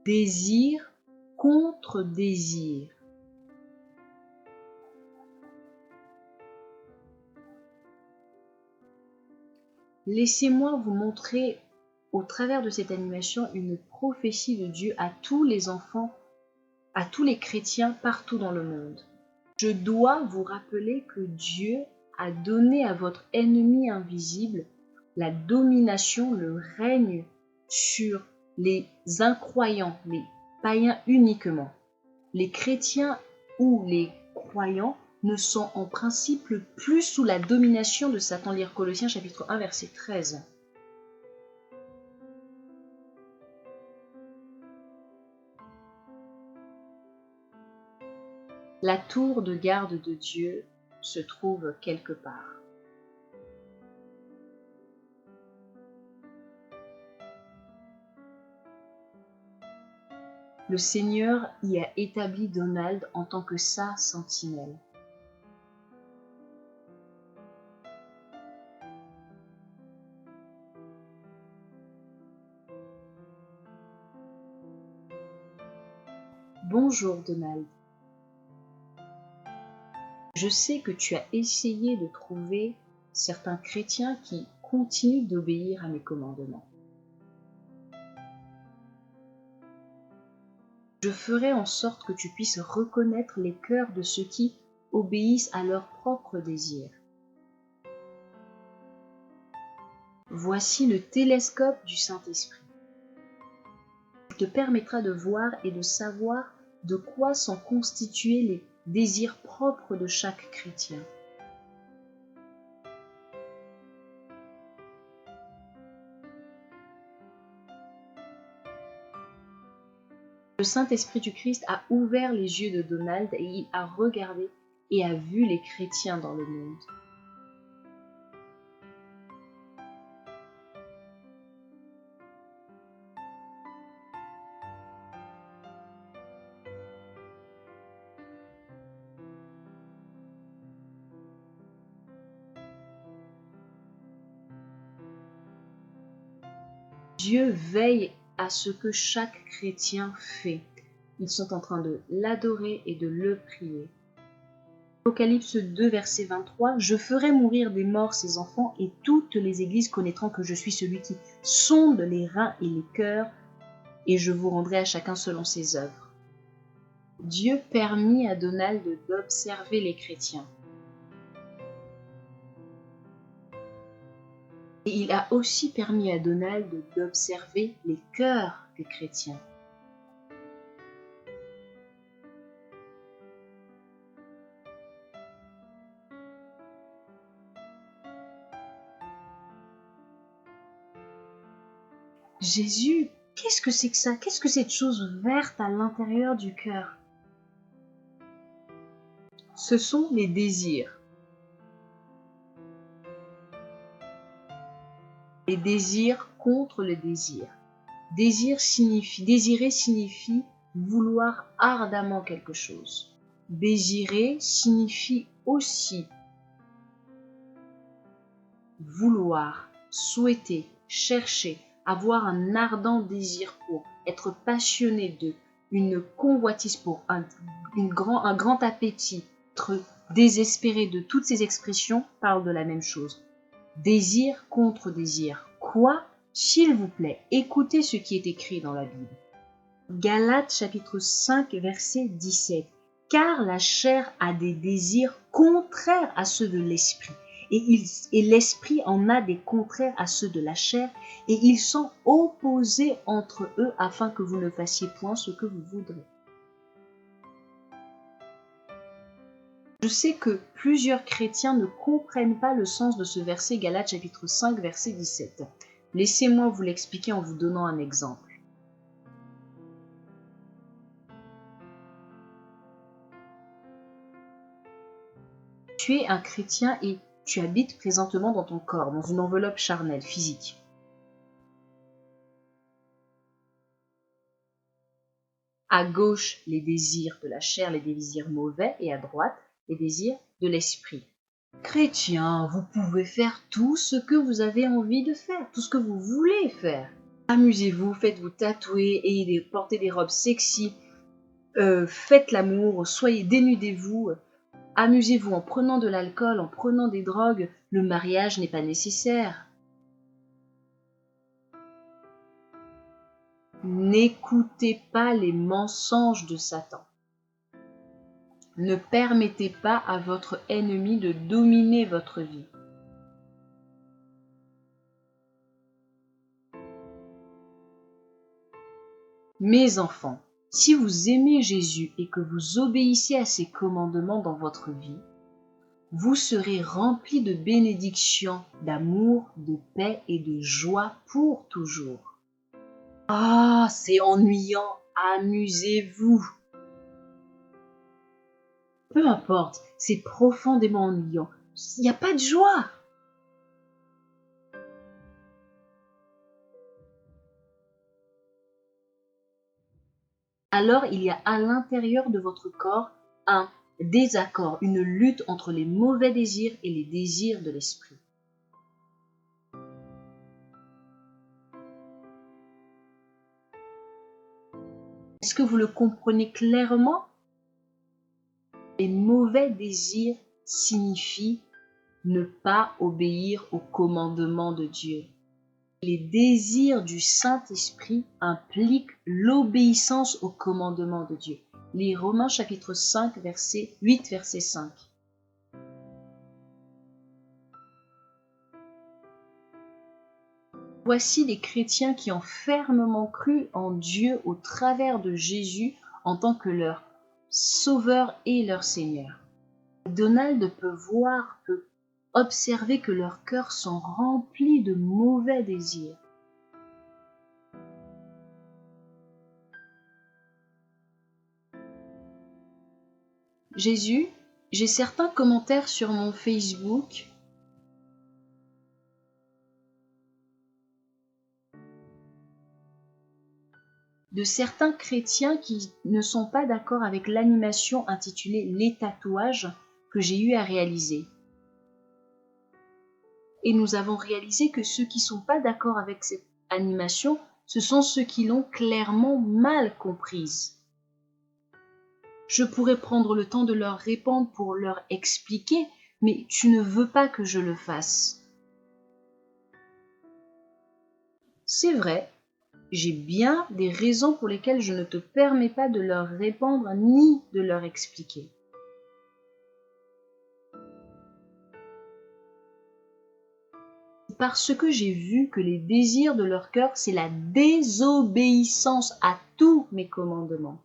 Désir contre désir. Laissez-moi vous montrer au travers de cette animation une prophétie de Dieu à tous les enfants, à tous les chrétiens partout dans le monde. Je dois vous rappeler que Dieu a donné à votre ennemi invisible la domination, le règne sur les incroyants, les païens uniquement. Les chrétiens ou les croyants ne sont en principe plus sous la domination de Satan. Lire Colossiens chapitre 1 verset 13. La tour de garde de Dieu se trouve quelque part. Le Seigneur y a établi Donald en tant que sa sentinelle. Bonjour Donald. Je sais que tu as essayé de trouver certains chrétiens qui continuent d'obéir à mes commandements. Je ferai en sorte que tu puisses reconnaître les cœurs de ceux qui obéissent à leurs propres désirs. Voici le télescope du Saint-Esprit. Il te permettra de voir et de savoir de quoi sont constitués les désirs propres de chaque chrétien. Le Saint-Esprit du Christ a ouvert les yeux de Donald et il a regardé et a vu les chrétiens dans le monde. Dieu veille à ce que chaque chrétien fait. Ils sont en train de l'adorer et de le prier. Apocalypse 2, verset 23, « Je ferai mourir des morts ces enfants, et toutes les églises connaîtront que je suis celui qui sonde les reins et les cœurs, et je vous rendrai à chacun selon ses œuvres. » Dieu permit à Donald d'observer les chrétiens. Et il a aussi permis à Donald d'observer les cœurs des chrétiens. Jésus, qu'est-ce que c'est que ça? Qu'est-ce que cette chose verte à l'intérieur du cœur? Ce sont les désirs. Les désirs contre les désirs. Désirer signifie vouloir ardemment quelque chose. Désirer signifie aussi vouloir, souhaiter, chercher, avoir un ardent désir pour, être passionné de, une convoitise pour, un grand appétit, être désespéré de. Toutes ces expressions parlent de la même chose. Désir contre désir. Quoi? S'il vous plaît, écoutez ce qui est écrit dans la Bible. Galates chapitre 5 verset 17. Car la chair a des désirs contraires à ceux de l'esprit, et l'esprit en a des contraires à ceux de la chair, et ils sont opposés entre eux afin que vous ne fassiez point ce que vous voudrez. Je sais que plusieurs chrétiens ne comprennent pas le sens de ce verset Galates chapitre 5 verset 17. Laissez-moi vous l'expliquer en vous donnant un exemple. Tu es un chrétien et tu habites présentement dans ton corps, dans une enveloppe charnelle, physique. À gauche, les désirs de la chair, les désirs mauvais, et à droite, les désirs de l'esprit. Chrétien, vous pouvez faire tout ce que vous avez envie de faire, tout ce que vous voulez faire. Amusez-vous, faites-vous tatouer, portez des robes sexy, faites l'amour, dénudez-vous, amusez-vous en prenant de l'alcool, en prenant des drogues. Le mariage n'est pas nécessaire. N'écoutez pas les mensonges de Satan. Ne permettez pas à votre ennemi de dominer votre vie. Mes enfants, si vous aimez Jésus et que vous obéissez à ses commandements dans votre vie, vous serez remplis de bénédictions, d'amour, de paix et de joie pour toujours. Ah, c'est ennuyant, amusez-vous. Peu importe, c'est profondément ennuyant. Il n'y a pas de joie. Alors il y a à l'intérieur de votre corps un désaccord, une lutte entre les mauvais désirs et les désirs de l'esprit. Est-ce que vous le comprenez clairement? Les mauvais désirs signifient ne pas obéir aux commandements de Dieu. Les désirs du Saint-Esprit impliquent l'obéissance aux commandements de Dieu. Les Romains chapitre 5, verset 8, verset 5. Voici des chrétiens qui ont fermement cru en Dieu au travers de Jésus en tant que leur Sauveur et leur Seigneur. Donald peut observer que leurs cœurs sont remplis de mauvais désirs. Jésus, j'ai certains commentaires sur mon Facebook de certains chrétiens qui ne sont pas d'accord avec l'animation intitulée Les tatouages que j'ai eu à réaliser. Et nous avons réalisé que ceux qui ne sont pas d'accord avec cette animation, ce sont ceux qui l'ont clairement mal comprise. Je pourrais prendre le temps de leur répondre pour leur expliquer, mais tu ne veux pas que je le fasse. C'est vrai, j'ai bien des raisons pour lesquelles je ne te permets pas de leur répondre ni de leur expliquer. Parce que j'ai vu que les désirs de leur cœur, c'est la désobéissance à tous mes commandements.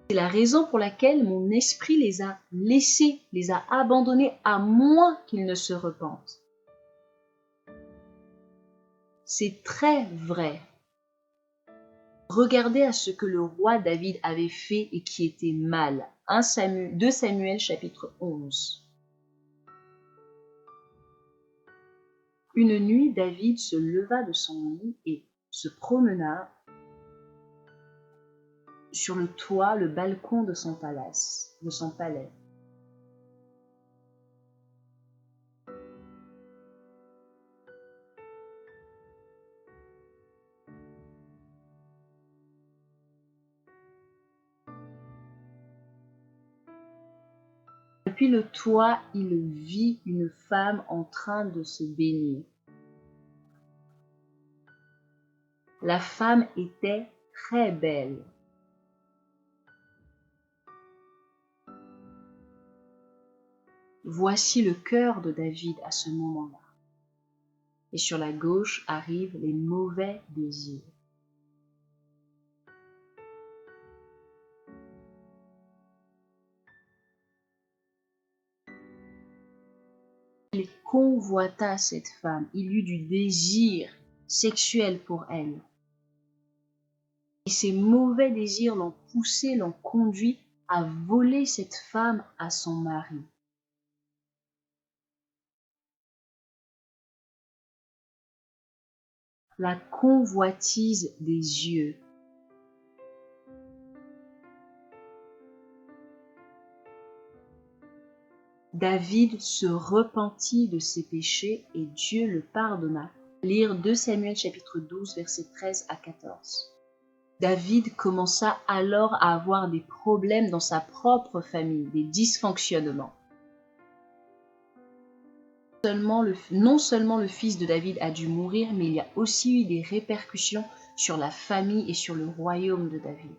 C'est la raison pour laquelle mon esprit les a laissés, les a abandonnés, à moins qu'ils ne se repentent. C'est très vrai. Regardez à ce que le roi David avait fait et qui était mal. 2 Samuel chapitre 11. Une nuit, David se leva de son lit et se promena sur le toit, le balcon de son palais. Depuis le toit, il vit une femme en train de se baigner. La femme était très belle. Voici le cœur de David à ce moment-là. Et sur la gauche arrivent les mauvais désirs. Il convoita cette femme, il eut du désir sexuel pour elle. Et ces mauvais désirs l'ont poussé, l'ont conduit à voler cette femme à son mari. La convoitise des yeux. David se repentit de ses péchés et Dieu le pardonna Lire 2 Samuel chapitre 12, versets 13 à 14. David commença alors à avoir des problèmes dans sa propre famille, des dysfonctionnements. Non seulement le fils de David a dû mourir, mais il y a aussi eu des répercussions sur la famille et sur le royaume de David.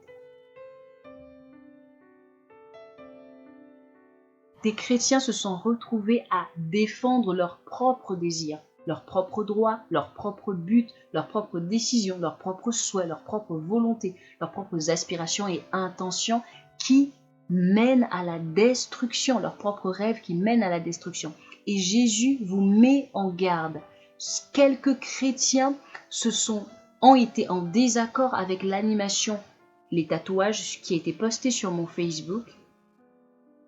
Des chrétiens se sont retrouvés à défendre leurs propres désirs, leurs propres droits, leurs propres buts, leurs propres décisions, leurs propres souhaits, leurs propres volontés, leurs propres aspirations et intentions qui mènent à la destruction, leurs propres rêves qui mènent à la destruction. Et Jésus vous met en garde. Quelques chrétiens ont été en désaccord avec l'animation, les tatouages qui a été posté sur mon Facebook.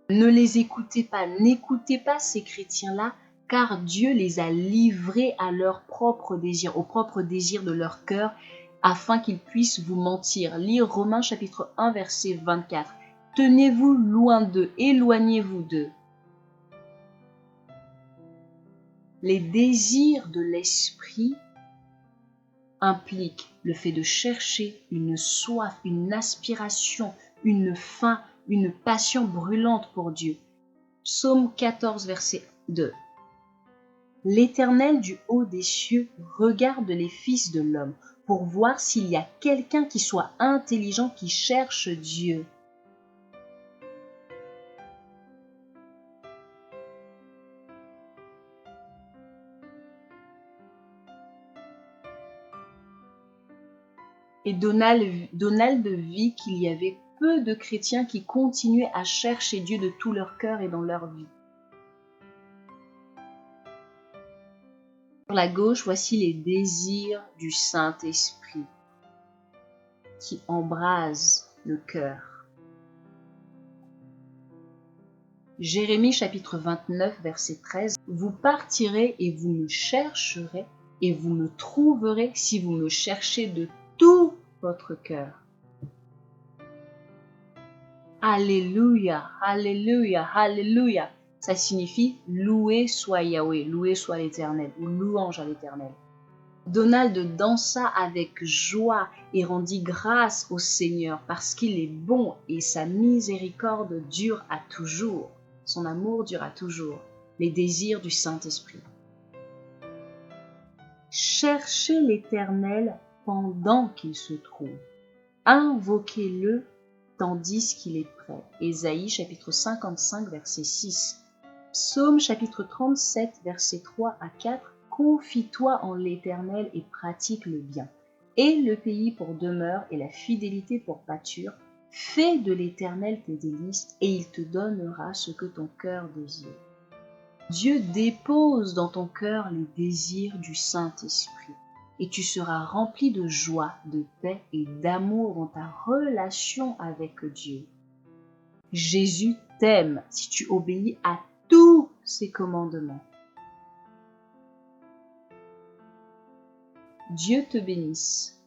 Ne les écoutez pas, n'écoutez pas ces chrétiens-là, car Dieu les a livrés à leurs propres désirs, aux propres désirs de leur cœur, afin qu'ils puissent vous mentir. Lire Romains chapitre 1, verset 24. Tenez-vous loin d'eux, éloignez-vous d'eux. Les désirs de l'esprit impliquent le fait de chercher une soif, une aspiration, une faim, une passion brûlante pour Dieu. Psaume 14, verset 2. L'Éternel du haut des cieux regarde les fils de l'homme pour voir s'il y a quelqu'un qui soit intelligent, qui cherche Dieu. Et Donald vit qu'il y avait peu de chrétiens qui continuaient à chercher Dieu de tout leur cœur et dans leur vie. Sur la gauche, voici les désirs du Saint-Esprit qui embrasent le cœur. Jérémie chapitre 29, verset 13. Vous partirez et vous me chercherez et vous me trouverez si vous me cherchez de tout votre cœur. Alléluia, alléluia, alléluia. Ça signifie loué soit Yahweh, loué soit l'Éternel, ou louange à l'Éternel. Donald dansa avec joie et rendit grâce au Seigneur parce qu'il est bon et sa miséricorde dure à toujours. Son amour dure à toujours. Les désirs du Saint-Esprit. Cherchez l'Éternel pendant qu'il se trouve. Invoquez-le tandis qu'il est prêt. Ésaïe chapitre 55, verset 6. Psaume chapitre 37, verset 3 à 4. Confie-toi en l'Éternel et pratique le bien. Aie le pays pour demeure et la fidélité pour pâture. Fais de l'Éternel tes délices et il te donnera ce que ton cœur désire. Dieu dépose dans ton cœur les désirs du Saint-Esprit et tu seras rempli de joie, de paix et d'amour dans ta relation avec Dieu. Jésus t'aime si tu obéis à tous ses commandements. Dieu te bénisse.